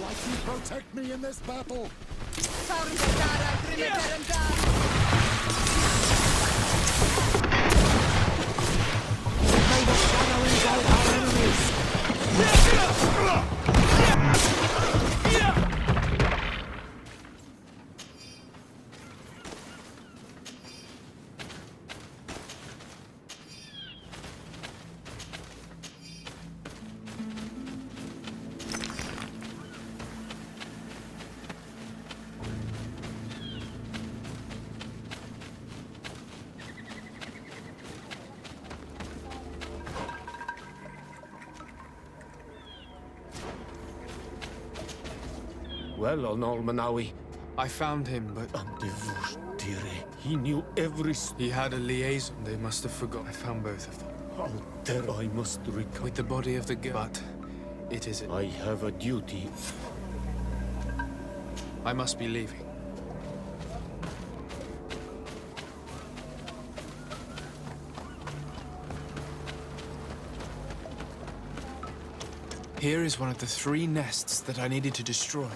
enlighten protect me in this battle. May the shadow engulf our enemies. Well, Onol Manawi, I found him, but he knew every he had a liaison. They must have forgot. I found both of them. How dare I must recover. With the body of the girl. But it is it. I have a duty. I must be leaving. Here is one of the 3 nests that I needed to destroy.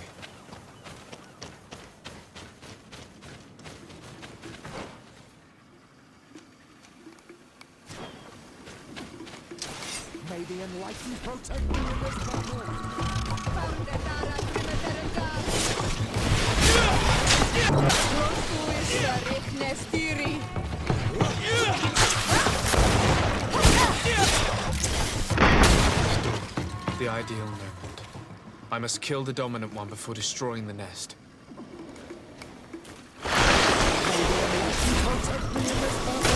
May the enlightened protect me in this battle. The ideal moment. I must kill the dominant one before destroying the nest. May the enlightened protect me in this battle.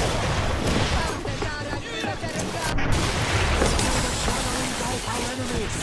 May the shadow engulf our enemies.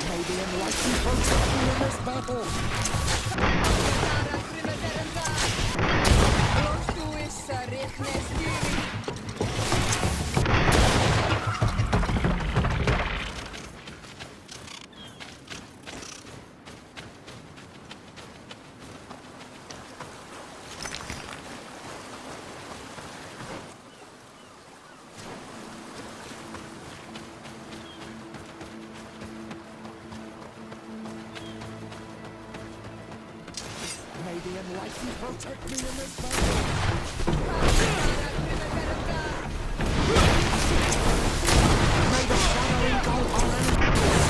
May the enlightened protect me in this battle. May the enlightened protect me in this battle. May the shadow engulf our enemies.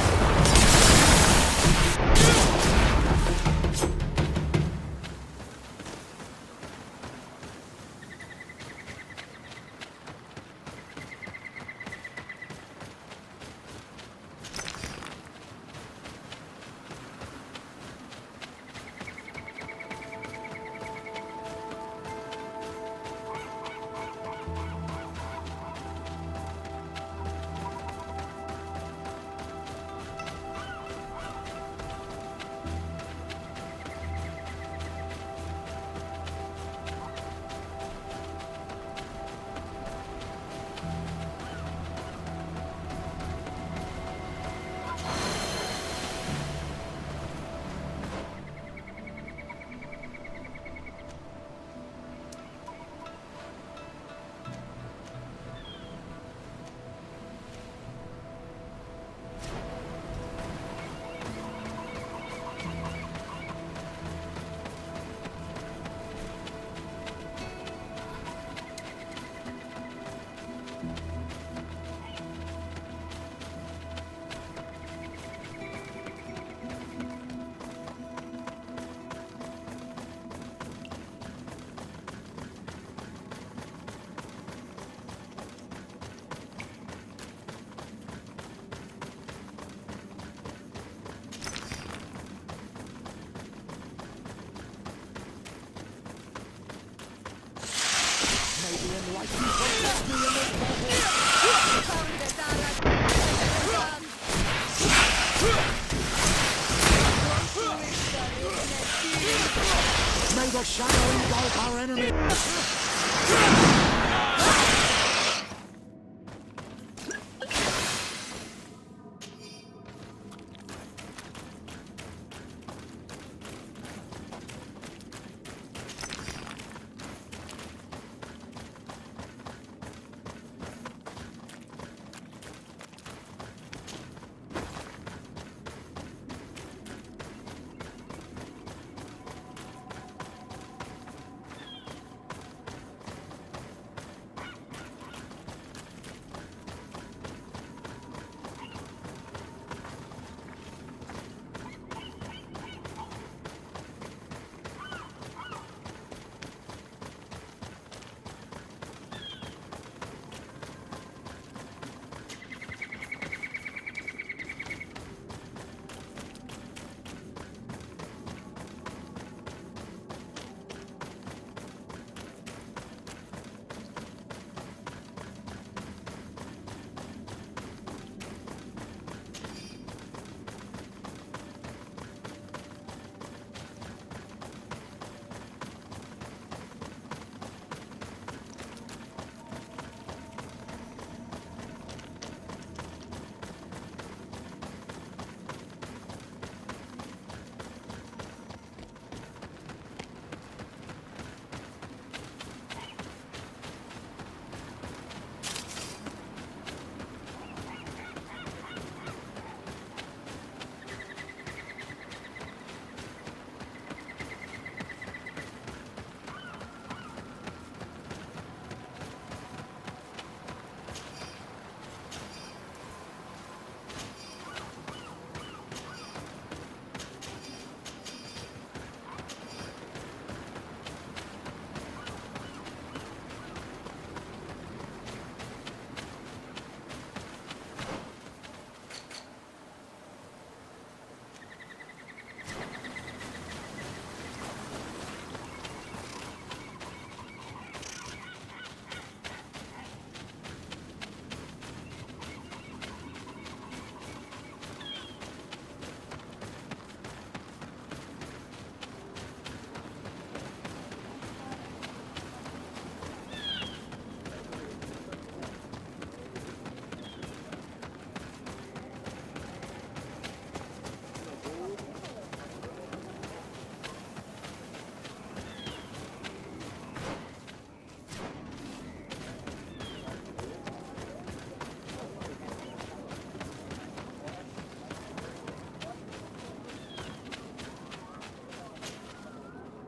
May the shadow engulf our enemy!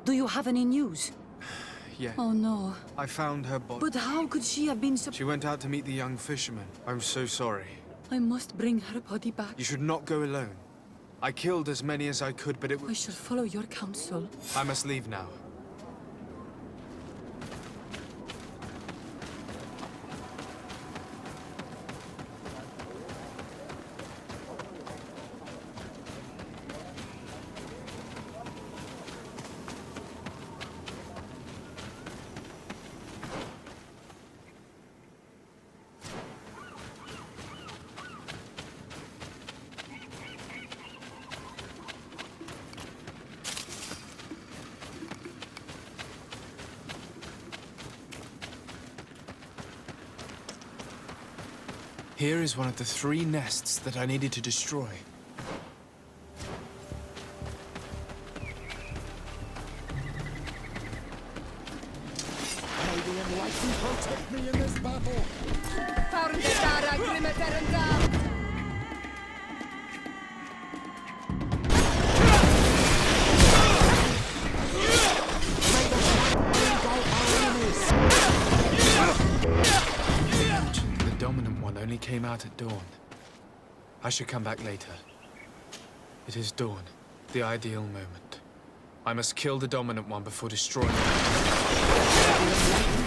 Do you have any news? Yeah. Oh no. I found her body. But how could she have been so... She went out to meet the young fisherman. I'm so sorry. I must bring her body back. You should not go alone. I killed as many as I could, but it I was... shall follow your counsel. I must leave now. Here is one of the 3 nests that I needed to destroy. May the enlightened protect me in this battle! The dominant one only came out at dawn. I should come back later. It is dawn, the ideal moment. I must kill the dominant one before destroying it.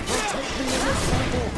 Protect me in this battle!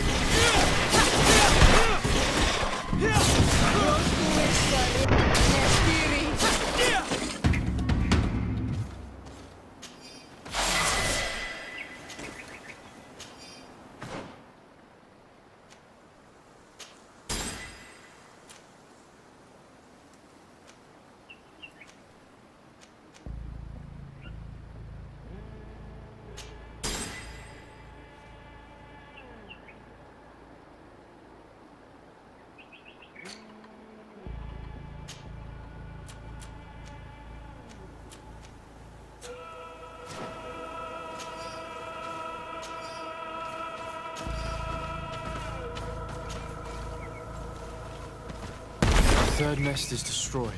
third nest is destroyed.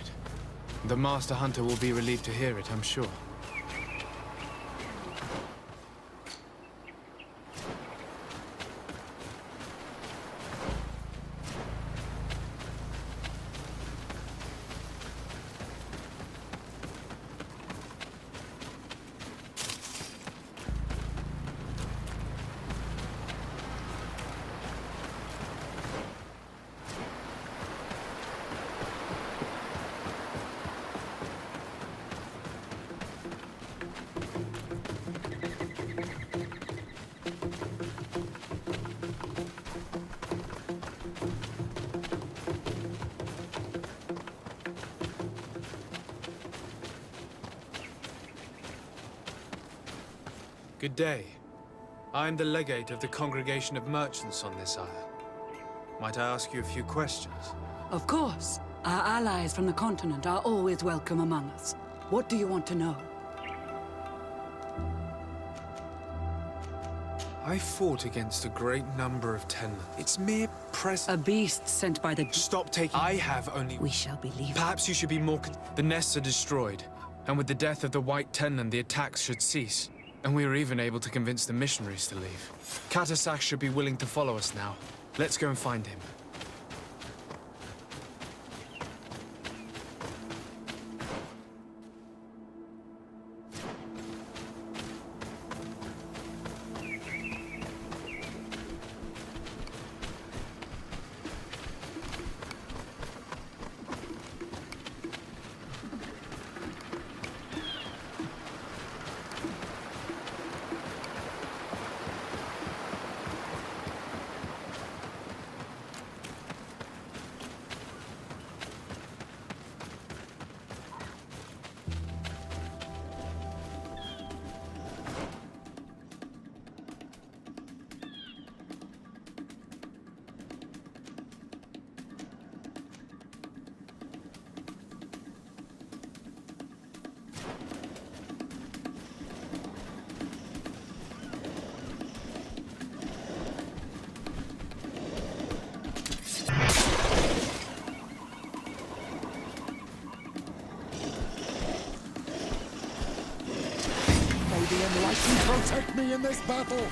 The Master Hunter will be relieved to hear it, I'm sure. Good day. I am the legate of the Congregation of Merchants on this isle. Might I ask you a few questions? Of course. Our allies from the continent are always welcome among us. What do you want to know? I fought against a great number of Tenland. It's mere A beast sent by the... Stop taking... I have only... We shall be leaving. Perhaps you should be more... The nests are destroyed, and with the death of the White Tenland, the attacks should cease. And we were even able to convince the missionaries to leave. Katasak should be willing to follow us now. Let's go and find him. May the Enlightened protect me in this battle!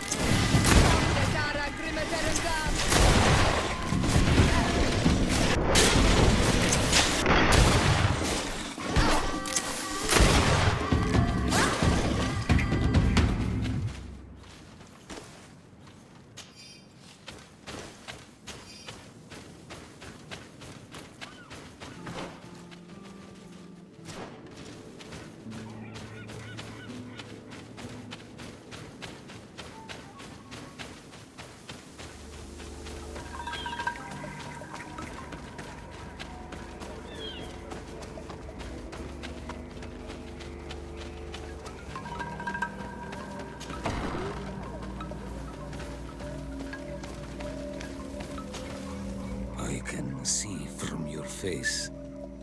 I can see from your face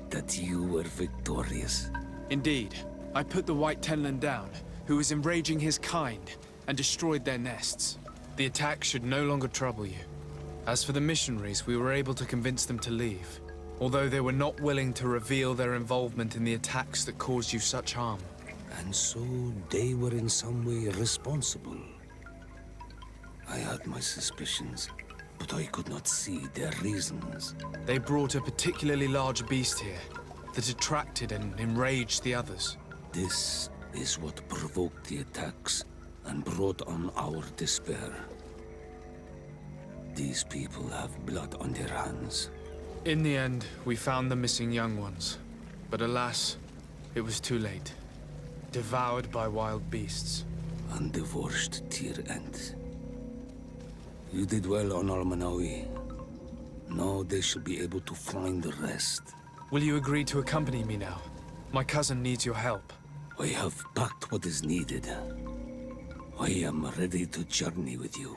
that you were victorious. Indeed. I put the White Tenland down, who was enraging his kind, and destroyed their nests. The attack should no longer trouble you. As for the missionaries, we were able to convince them to leave, although they were not willing to reveal their involvement in the attacks that caused you such harm. And so they were in some way responsible. I had my suspicions, but I could not see their reasons. They brought a particularly large beast here that attracted and enraged the others. This is what provoked the attacks and brought on our despair. These people have blood on their hands. In the end, we found the missing young ones. But alas, it was too late. Devoured by wild beasts. And divorced Teer End. You did well on Almanawi. Now they should be able to find the rest. Will you agree to accompany me now? My cousin needs your help. I have packed what is needed. I am ready to journey with you.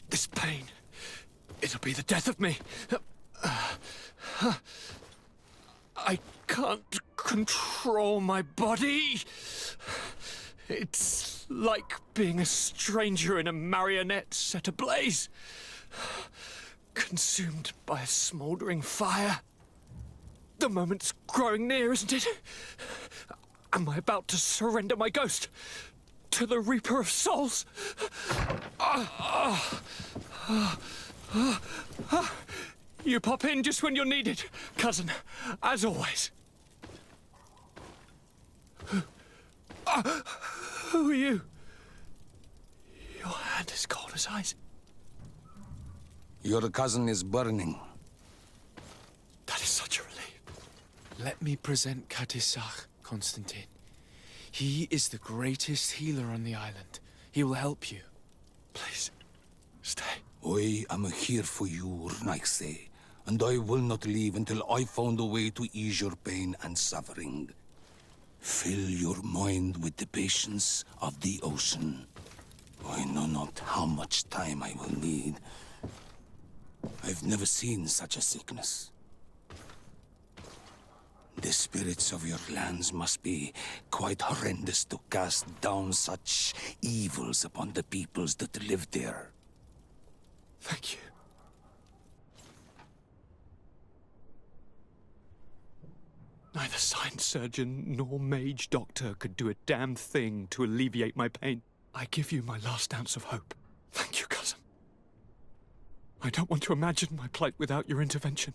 This pain. be the death of me. I can't control my body. It's like being a stranger in a marionette set ablaze, consumed by a smouldering fire. The moment's growing near, isn't it? Am I about to surrender my ghost to the Reaper of Souls? You pop in just when you're needed, cousin, as always. Who are you? Your hand is cold as ice. Your cousin is burning. That is such a relief. Let me present Katisach, Constantine. He is the greatest healer on the island. He will help you. Please, stay. I am here for you, Naikse, and I will not leave until I found a way to ease your pain and suffering. Fill your mind with the patience of the ocean. I know not how much time I will need. I've never seen such a sickness. The spirits of your lands must be quite horrendous to cast down such evils upon the peoples that live there. Thank you. Neither science surgeon nor mage doctor could do a damn thing to alleviate my pain. I give you my last ounce of hope. Thank you, cousin. I don't want to imagine my plight without your intervention.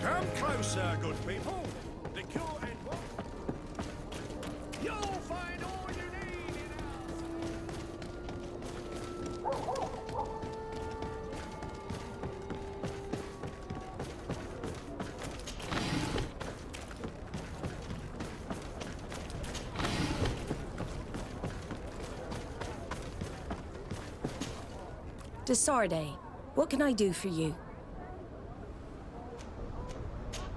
Come closer, good people. The cure and what? You'll find all you need in our... Desarde, what can I do for you?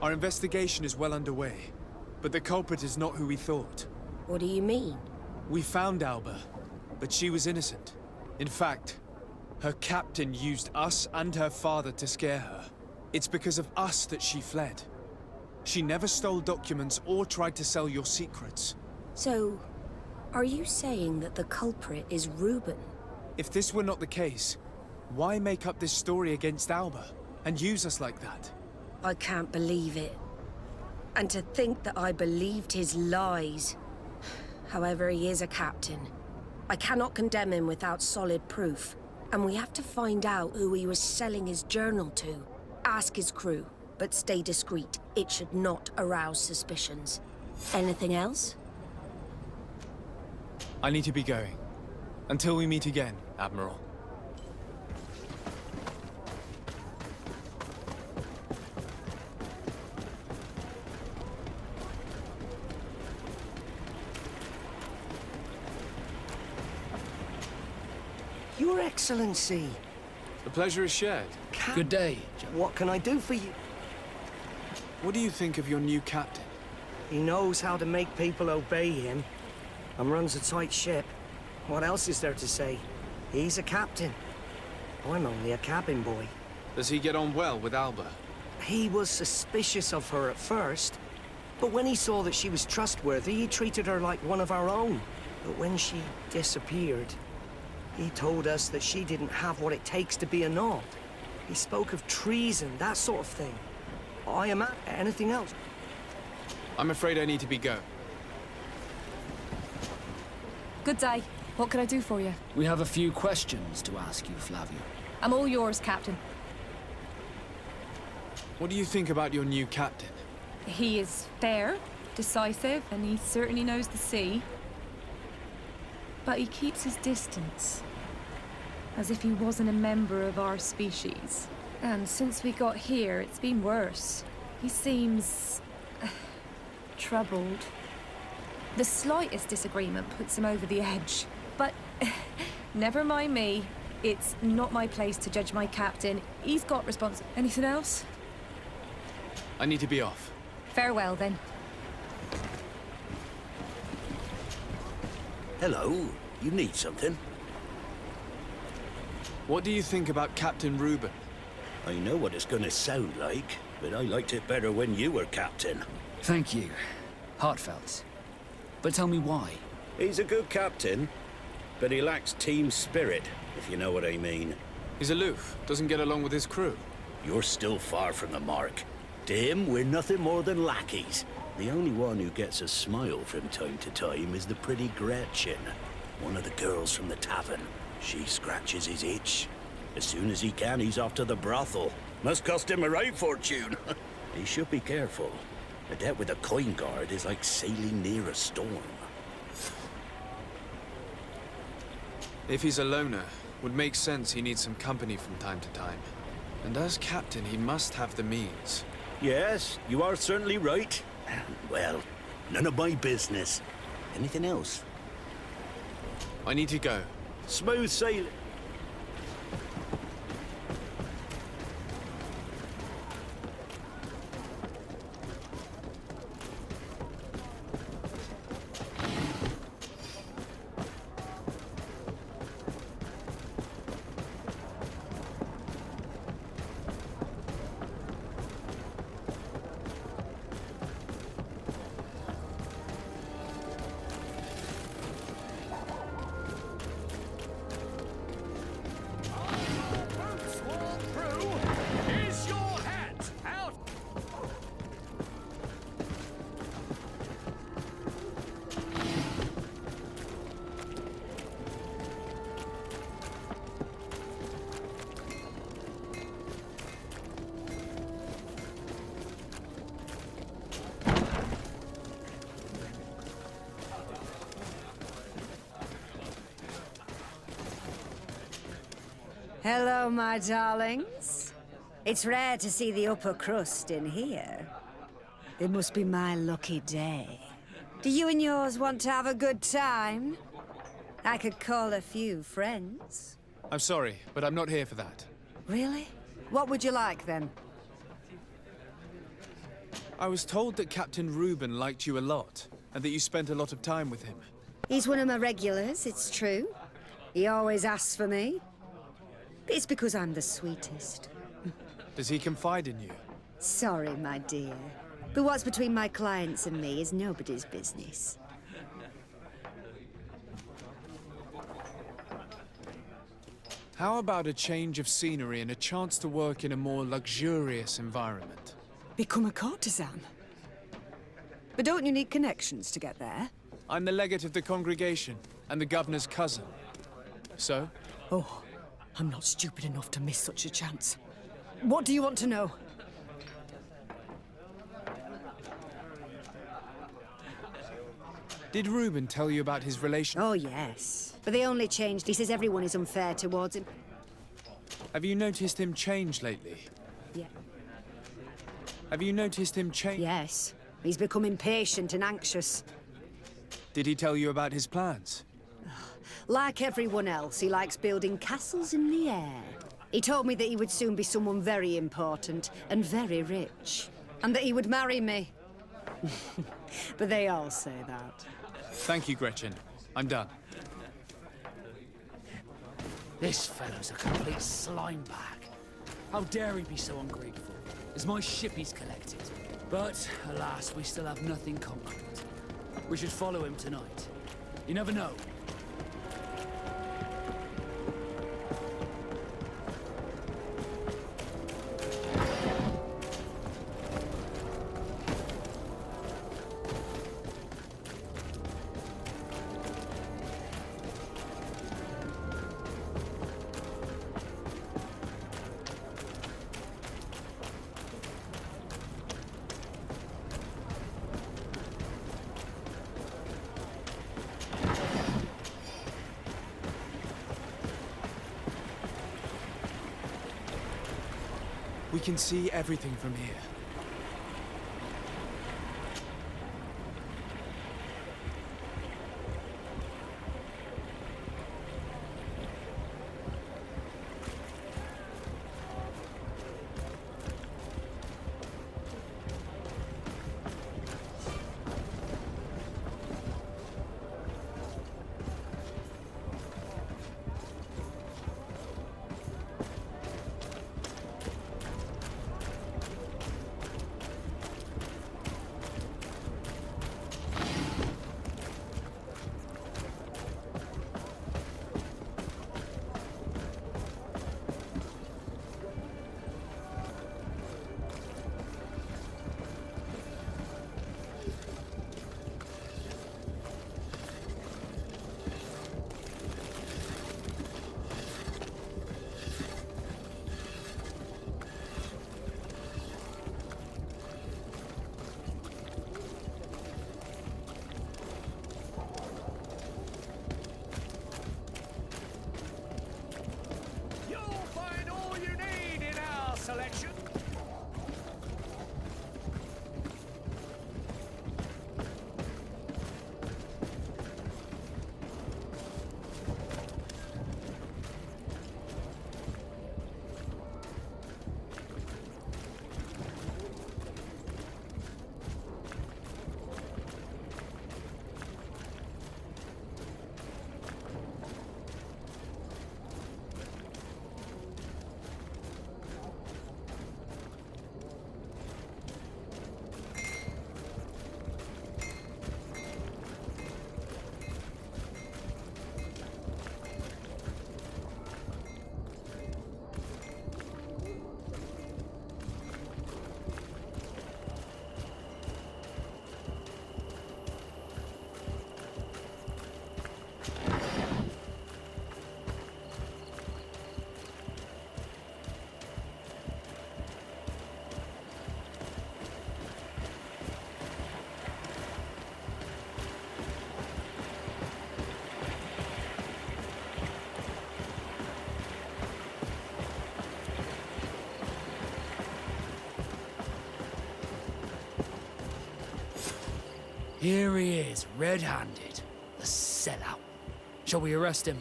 Our investigation is well underway, but the culprit is not who we thought. What do you mean? We found Alba, but she was innocent. In fact, her captain used us and her father to scare her. It's because of us that she fled. She never stole documents or tried to sell your secrets. So, are you saying that the culprit is Reuben? If this were not the case, why make up this story against Alba and use us like that? I can't believe it. And to think that I believed his lies. However, he is a captain. I cannot condemn him without solid proof. And we have to find out who he was selling his journal to. Ask his crew, but stay discreet. It should not arouse suspicions. Anything else? I need to be going. Until we meet again, Admiral. Your Excellency. The pleasure is shared. Good day. What can I do for you? What do you think of your new captain? He knows how to make people obey him and runs a tight ship. What else is there to say? He's a captain. I'm only a cabin boy. Does he get on well with Alba? He was suspicious of her at first, but when he saw that she was trustworthy, he treated her like one of our own. But when she disappeared, he told us that she didn't have what it takes to be a Nod. He spoke of treason, that sort of thing. I am at anything else. I'm afraid I need to be going. Good day. What can I do for you? We have a few questions to ask you, Flavio. I'm all yours, Captain. What do you think about your new captain? He is fair, decisive, and he certainly knows the sea. But he keeps his distance. As if he wasn't a member of our species. And since we got here, it's been worse. He seems... troubled. The slightest disagreement puts him over the edge. But never mind me. It's not my place to judge my captain. He's got Anything else? I need to be off. Farewell, then. Hello. You need something? What do you think about Captain Reuben? I know what it's gonna sound like, but I liked it better when you were captain. Thank you. Heartfelt. But tell me why. He's a good captain, but he lacks team spirit, if you know what I mean. He's aloof, doesn't get along with his crew. You're still far from the mark. To him, we're nothing more than lackeys. The only one who gets a smile from time to time is the pretty Gretchen, one of the girls from the tavern. She scratches his itch. As soon as he can, he's off to the brothel. Must cost him a right fortune. He should be careful. A debt with a coin guard is like sailing near a storm. If he's a loner, would make sense he needs some company from time to time. And as captain, he must have the means. Yes, you are certainly right. Well, none of my business. Anything else? I need to go. Smooth sailing. Hello, my darlings. It's rare to see the upper crust in here. It must be my lucky day. Do you and yours want to have a good time? I could call a few friends. I'm sorry, but I'm not here for that. Really? What would you like, then? I was told that Captain Reuben liked you a lot, and that you spent a lot of time with him. He's one of my regulars, it's true. He always asks for me. But it's because I'm the sweetest. Does he confide in you? Sorry, my dear. But what's between my clients and me is nobody's business. How about a change of scenery and a chance to work in a more luxurious environment? Become a courtesan? But don't you need connections to get there? I'm the legate of the congregation, and the governor's cousin. So? Oh, I'm not stupid enough to miss such a chance. What do you want to know? Did Reuben tell you about his relation? Oh, yes. But they only changed. He says everyone is unfair towards him. Have you noticed him change lately? Yeah. Have you noticed him change? Yes. He's become impatient and anxious. Did he tell you about his plans? Like everyone else, he likes building castles in the air. He told me that he would soon be someone very important and very rich. And that he would marry me. But they all say that. Thank you, Gretchen. I'm done. This fellow's a complete slime bag. How dare he be so ungrateful? It's my ship he's collected. But, alas, we still have nothing concrete. We should follow him tonight. You never know. We can see everything from here. Selection. Here he is, red-handed. The sellout. Shall we arrest him?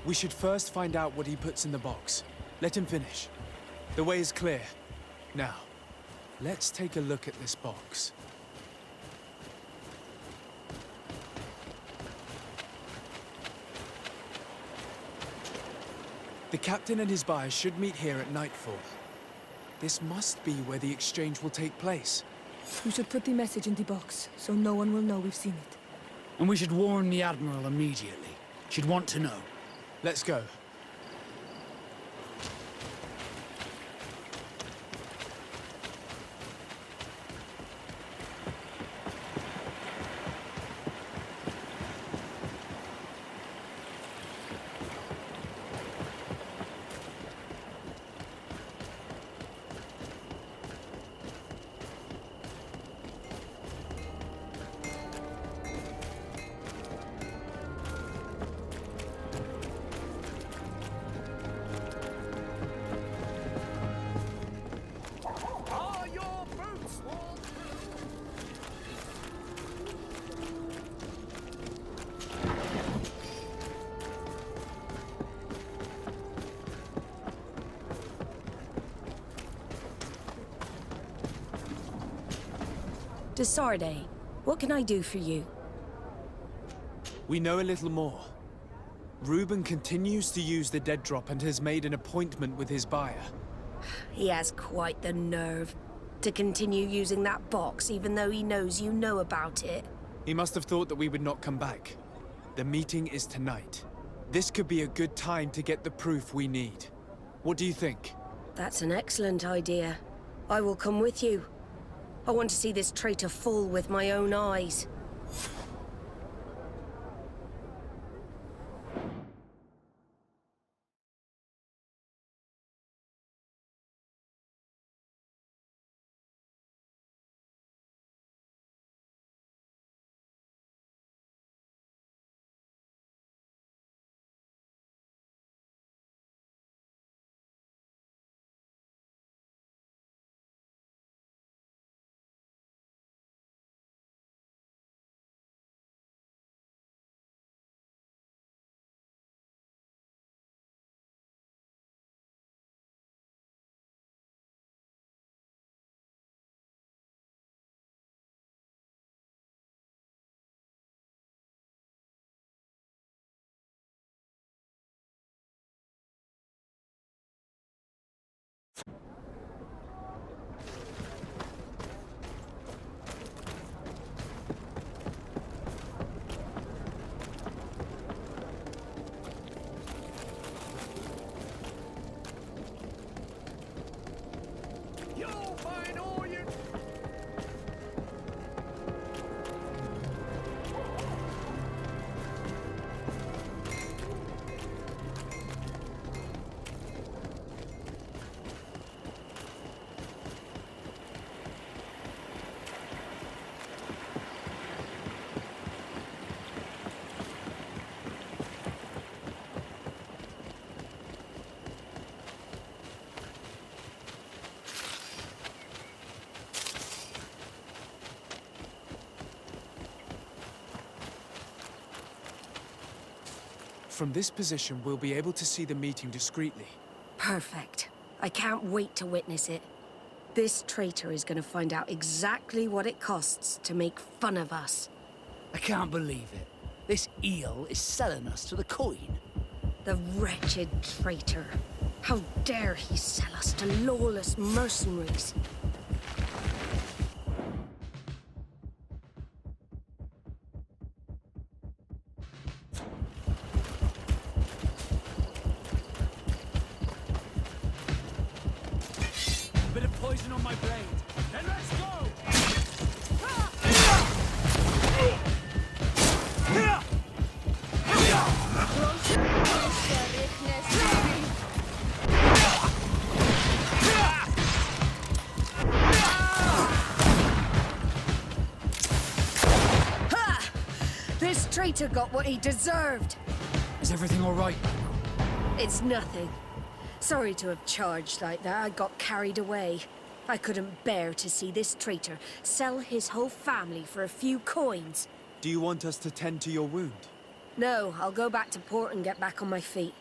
We should first find out what he puts in the box. Let him finish. The way is clear. Now, let's take a look at this box. The captain and his buyer should meet here at nightfall. This must be where the exchange will take place. We should put the message in the box, so no one will know we've seen it. And we should warn the Admiral immediately. She'd want to know. Let's go. Desarde, what can I do for you? We know a little more. Reuben continues to use the dead drop and has made an appointment with his buyer. He has quite the nerve to continue using that box even though he knows you know about it. He must have thought that we would not come back. The meeting is tonight. This could be a good time to get the proof we need. What do you think? That's an excellent idea. I will come with you. I want to see this traitor fall with my own eyes. From this position, we'll be able to see the meeting discreetly. Perfect. I can't wait to witness it. This traitor is going to find out exactly what it costs to make fun of us. I can't believe it. This eel is selling us to the coin. The wretched traitor. How dare he sell us to lawless mercenaries? Bit of poison on my blade. Then let's go! Ha! This traitor got what he deserved. Is everything all right? It's nothing. Sorry to have charged like that. I got carried away. I couldn't bear to see this traitor sell his whole family for a few coins. Do you want us to tend to your wound? No, I'll go back to port and get back on my feet.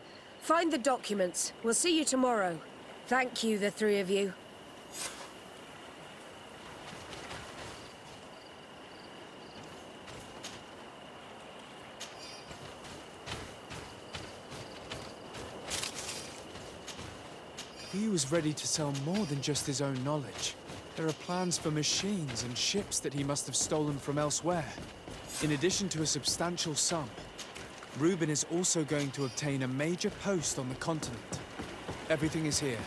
Find the documents. We'll see you tomorrow. Thank you, the three of you. He was ready to sell more than just his own knowledge. There are plans for machines and ships that he must have stolen from elsewhere. In addition to a substantial sum, Reuben is also going to obtain a major post on the continent. Everything is here.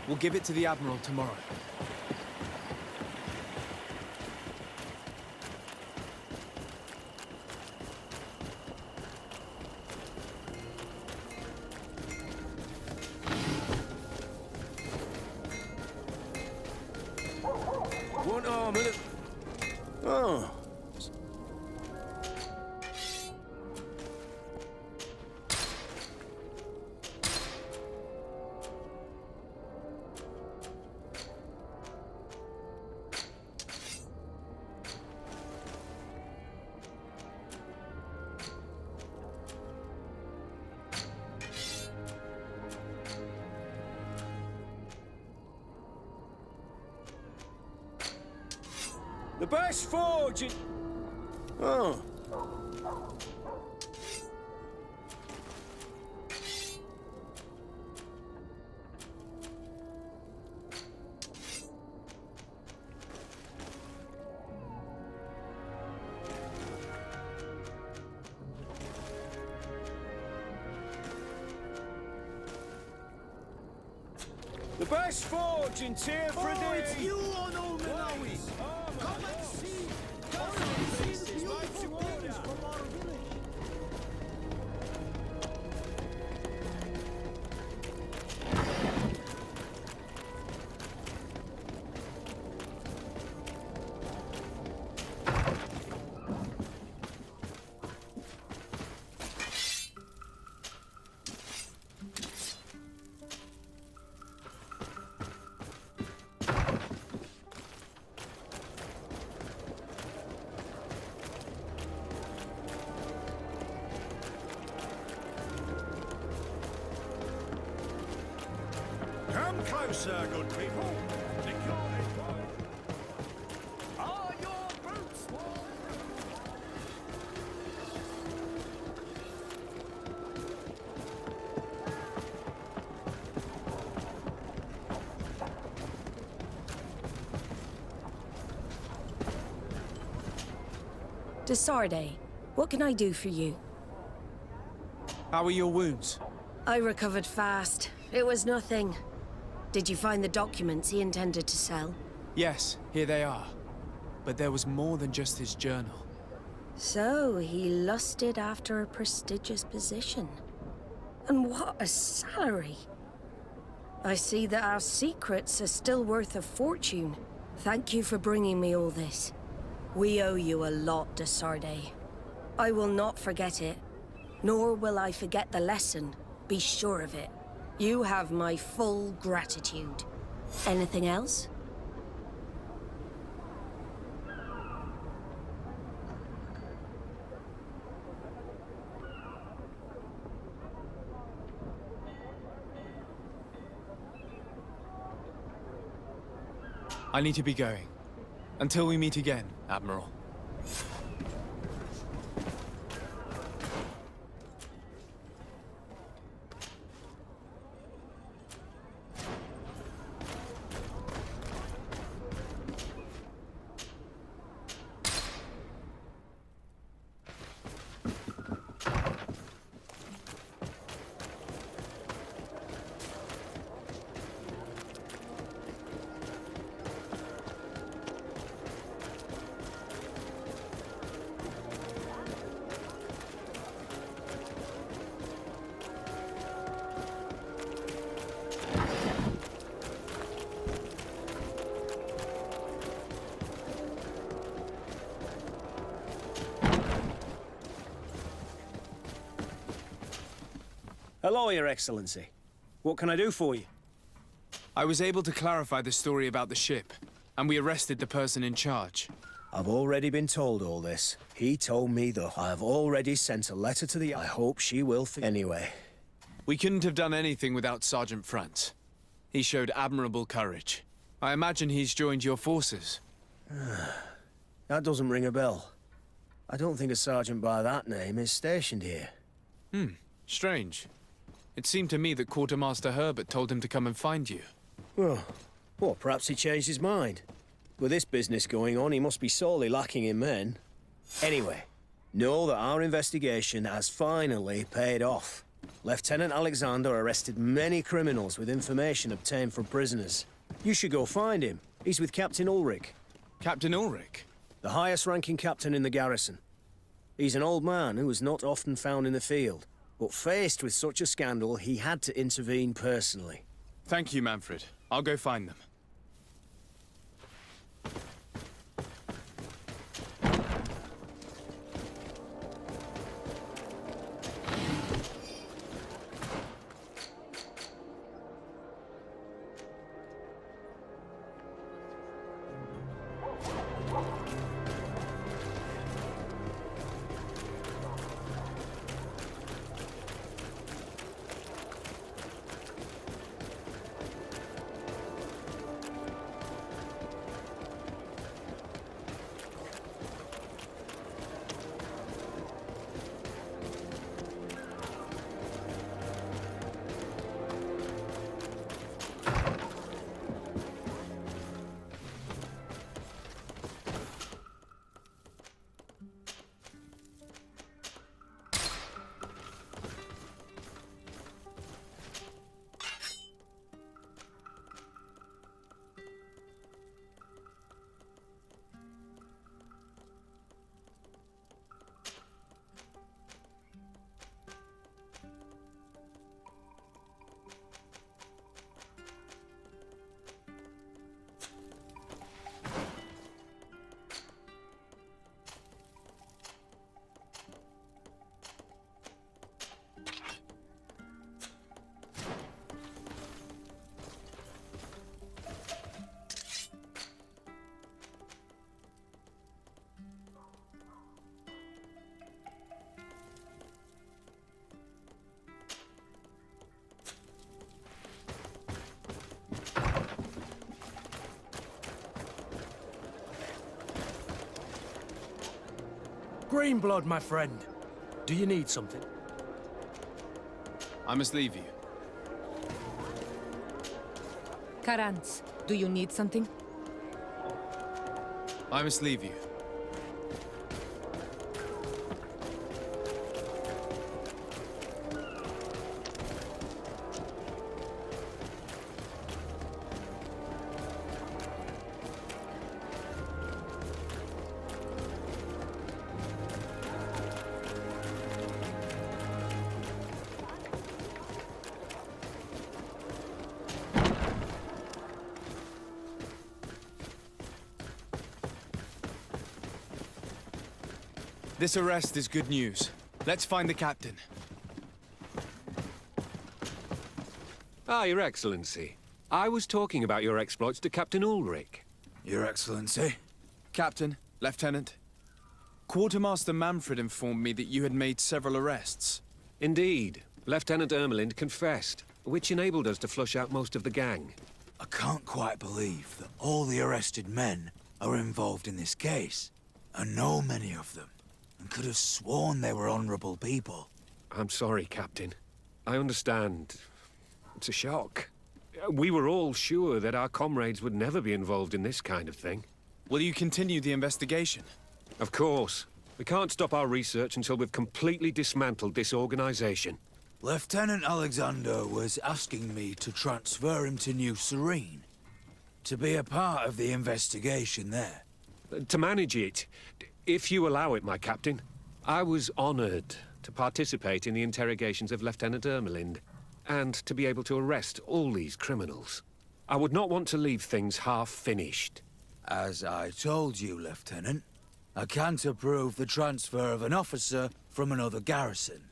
We'll give it to the Admiral tomorrow. One arm and Oh. The best forge in... Oh. The best forge in Teer Fradee! Oh, it's you on all Malawi! Come and see! Come and see the beautiful things from our village! Come closer, good people. Are your boots warm? Desarde, what can I do for you? How are your wounds? I recovered fast. It was nothing. Did you find the documents he intended to sell? Yes, here they are. But there was more than just his journal. So, he lusted after a prestigious position. And what a salary! I see that our secrets are still worth a fortune. Thank you for bringing me all this. We owe you a lot, Desarde. I will not forget it, nor will I forget the lesson. Be sure of it. You have my full gratitude. Anything else? I need to be going. Until we meet again, Admiral. Hello, Your Excellency. What can I do for you? I was able to clarify the story about the ship, and we arrested the person in charge. I've already been told all this. He told me that I have already sent a letter to the... I hope she will... Anyway, We couldn't have done anything without Sergeant Frantz. He showed admirable courage. I imagine he's joined your forces. That doesn't ring a bell. I don't think a sergeant by that name is stationed here. Strange. It seemed to me that Quartermaster Herbert told him to come and find you. Well, perhaps he changed his mind. With this business going on, he must be sorely lacking in men. Anyway, know that our investigation has finally paid off. Lieutenant Alexander arrested many criminals with information obtained from prisoners. You should go find him. He's with Captain Ulrich. Captain Ulrich? The highest-ranking captain in the garrison. He's an old man who was not often found in the field, but faced with such a scandal, he had to intervene personally. Thank you, Manfred. I'll go find them. Greenblood, my friend. Do you need something? I must leave you. Karantz, do you need something? I must leave you. This arrest is good news. Let's find the captain. Ah, Your Excellency. I was talking about your exploits to Captain Ulrich. Your Excellency? Captain, Lieutenant. Quartermaster Manfred informed me that you had made several arrests. Indeed. Lieutenant Ermelind confessed, which enabled us to flush out most of the gang. I can't quite believe that all the arrested men are involved in this case. I know many of them, and could have sworn they were honorable people. I'm sorry, Captain. I understand. It's a shock. We were all sure that our comrades would never be involved in this kind of thing. Will you continue the investigation? Of course. We can't stop our research until we've completely dismantled this organization. Lieutenant Alexander was asking me to transfer him to New Serene, to be a part of the investigation there. To manage it, if you allow it, my captain. I was honored to participate in the interrogations of Lieutenant Ermelind, and to be able to arrest all these criminals. I would not want to leave things half-finished. As I told you, Lieutenant, I can't approve the transfer of an officer from another garrison.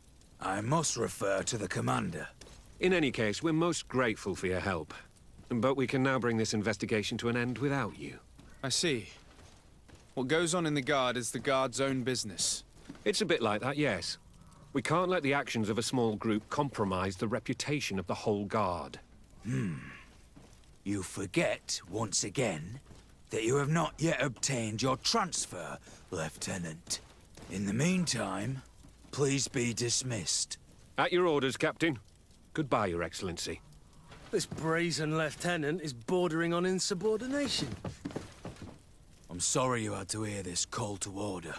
I must refer to the commander. In any case, we're most grateful for your help. But we can now bring this investigation to an end without you. I see. What goes on in the Guard is the Guard's own business. It's a bit like that, yes. We can't let the actions of a small group compromise the reputation of the whole Guard. You forget, once again, that you have not yet obtained your transfer, Lieutenant. In the meantime, please be dismissed. At your orders, Captain. Goodbye, Your Excellency. This brazen lieutenant is bordering on insubordination. I'm sorry you had to hear this call to order.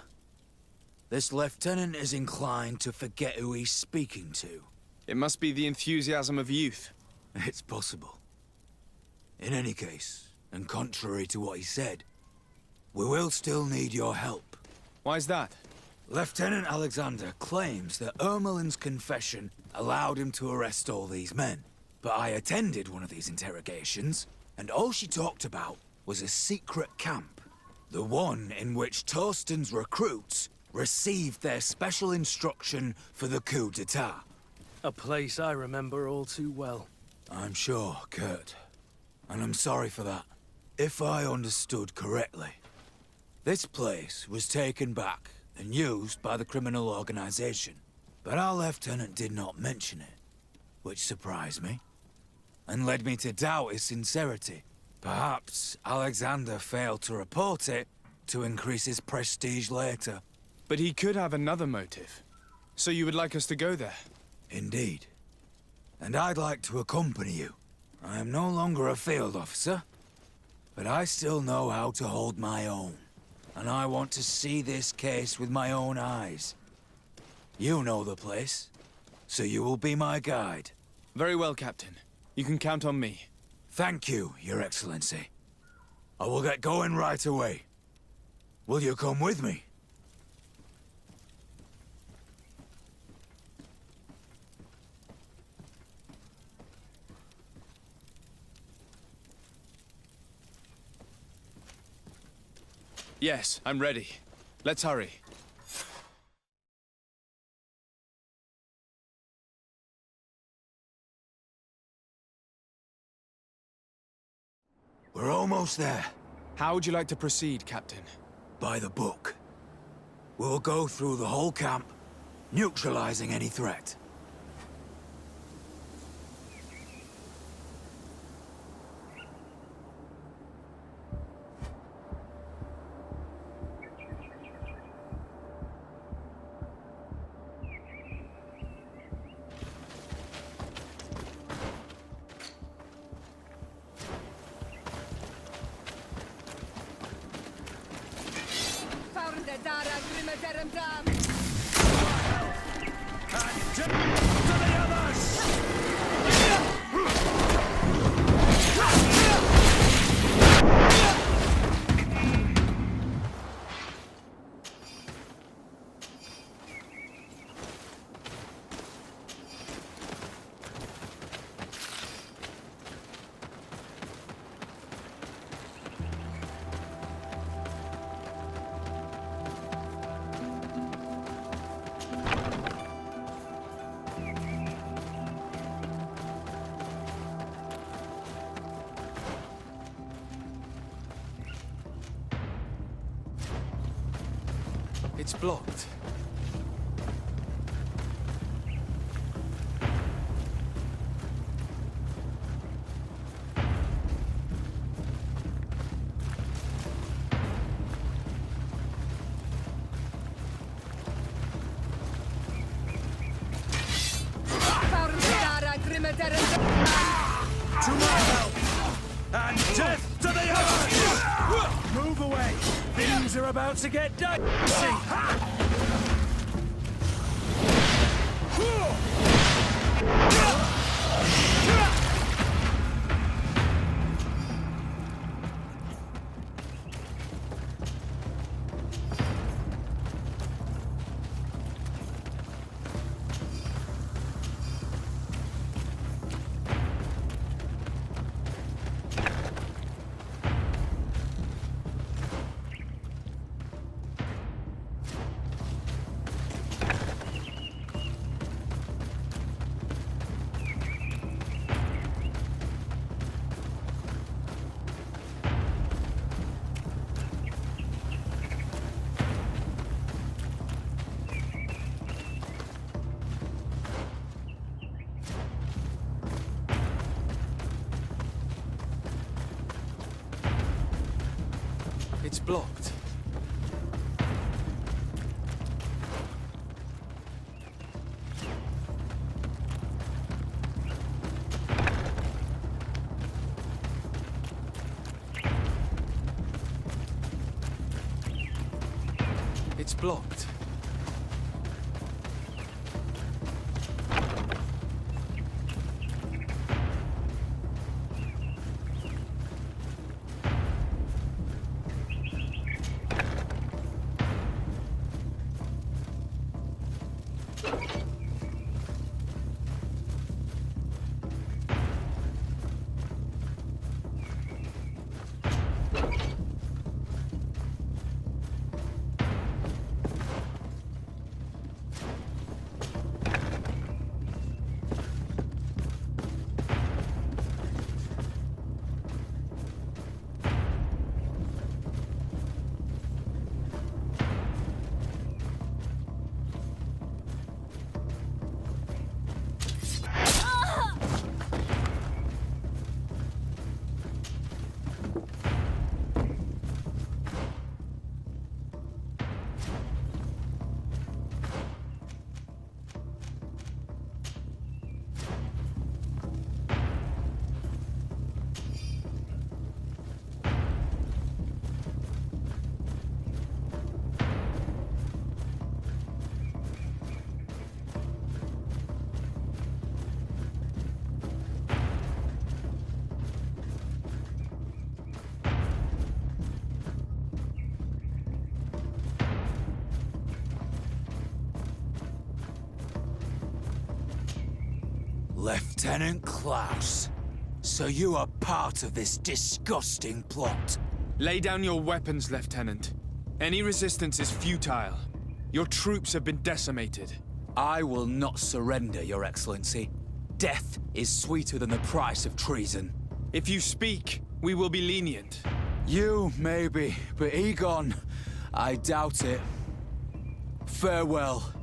This lieutenant is inclined to forget who he's speaking to. It must be the enthusiasm of youth. It's possible. In any case, and contrary to what he said, we will still need your help. Why's that? Lieutenant Alexander claims that Ermelin's confession allowed him to arrest all these men. But I attended one of these interrogations, and all she talked about was a secret camp. The one in which Torsten's recruits received their special instruction for the coup d'etat. A place I remember all too well. I'm sure, Kurt. And I'm sorry for that. If I understood correctly, this place was taken back and used by the criminal organization. But our lieutenant did not mention it, which surprised me, and led me to doubt his sincerity. Perhaps Alexander failed to report it to increase his prestige later. But he could have another motive. So you would like us to go there? Indeed. And I'd like to accompany you. I am no longer a field officer, but I still know how to hold my own. And I want to see this case with my own eyes. You know the place, so you will be my guide. Very well, Captain. You can count on me. Thank you, Your Excellency. I will get going right away. Will you come with me? Yes, I'm ready. Let's hurry. We're almost there. How would you like to proceed, Captain? By the book. We'll go through the whole camp, neutralizing any threat. It's blocked. To my help! And death to the others! Move away! Things are about to get dicey! blocked. It's blocked. Lieutenant Klaus, so you are part of this disgusting plot. Lay down your weapons, Lieutenant. Any resistance is futile. Your troops have been decimated. I will not surrender, Your Excellency. Death is sweeter than the price of treason. If you speak, we will be lenient. You, maybe, but Egon, I doubt it. Farewell.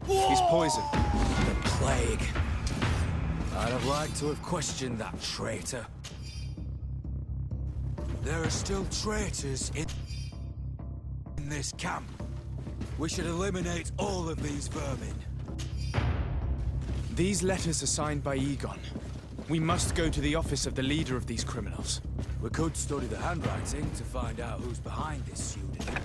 He's poisoned. The plague. I'd have liked to have questioned that traitor. There are still traitors in this camp. We should eliminate all of these vermin. These letters are signed by Egon. We must go to the office of the leader of these criminals. We could study the handwriting to find out who's behind this pseudonym.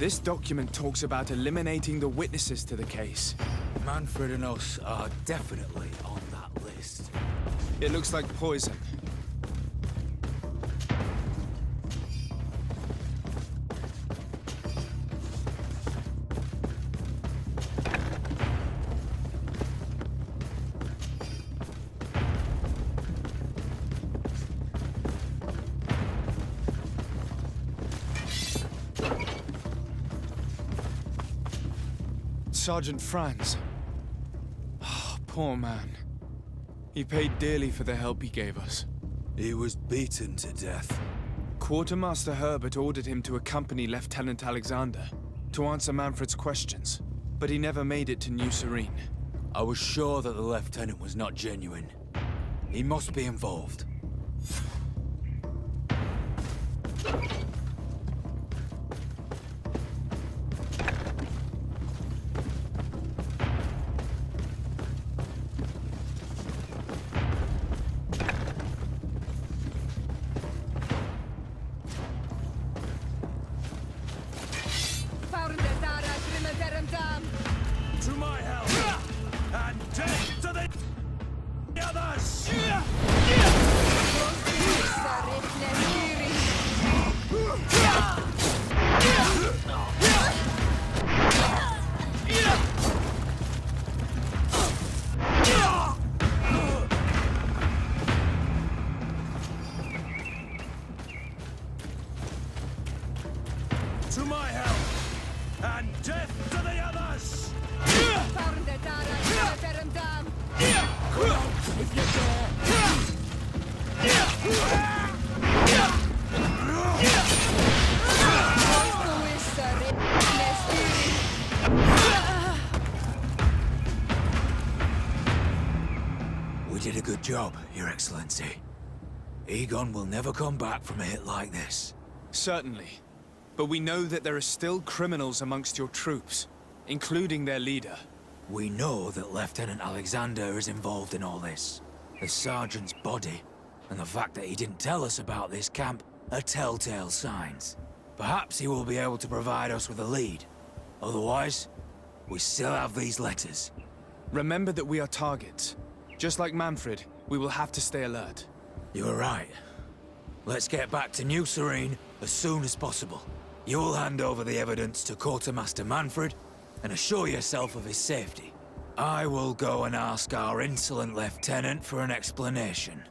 This document talks about eliminating the witnesses to the case. Manfred and us are definitely on that list. It looks like poison. Sergeant Franz. Poor man. He paid dearly for the help he gave us. He was beaten to death. Quartermaster Herbert ordered him to accompany Lieutenant Alexander to answer Manfred's questions, but he never made it to New Serene. I was sure that the lieutenant was not genuine. He must be involved. To my help! And death to the others! To my help! And death to the others! If you We did a good job, Your Excellency. Egon will never come back from a hit like this. Certainly. But we know that there are still criminals amongst your troops, including their leader. We know that Lieutenant Alexander is involved in all this. The sergeant's body, and the fact that he didn't tell us about this camp, are telltale signs. Perhaps he will be able to provide us with a lead. Otherwise, we still have these letters. Remember that we are targets. Just like Manfred, we will have to stay alert. You're right. Let's get back to New Serene as soon as possible. You'll hand over the evidence to Quartermaster Manfred and assure yourself of his safety. I will go and ask our insolent lieutenant for an explanation.